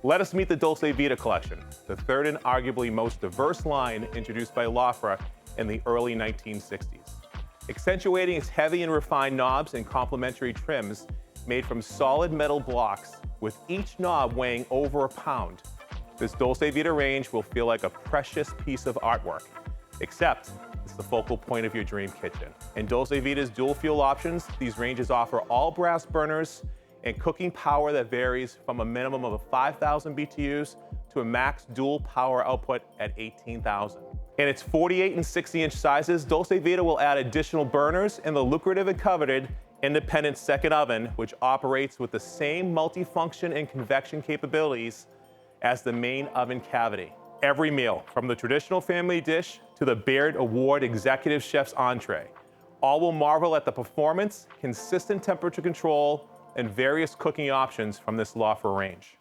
Let us meet the Dolcevita Collection, the third and arguably most diverse line introduced by Lofra in the early 1960s. Accentuating its heavy and refined knobs and complementary trims made from solid metal blocks, with each knob weighing over a pound, this Dolcevita range will feel like a precious piece of artwork, except it's the focal point of your dream kitchen. In Dolcevita's dual fuel options, these ranges offer all brass burners and cooking power that varies from a minimum of 5,000 BTUs to a max dual power output at 18,000. In its 48 and 60-inch sizes, Dolcevita will add additional burners and the lucrative and coveted independent second oven, which operates with the same multifunction and convection capabilities as the main oven cavity. Every meal, from the traditional family dish to the Baird Award Executive Chef's entree, all will marvel at the performance, consistent temperature control, and various cooking options from this Lofra range.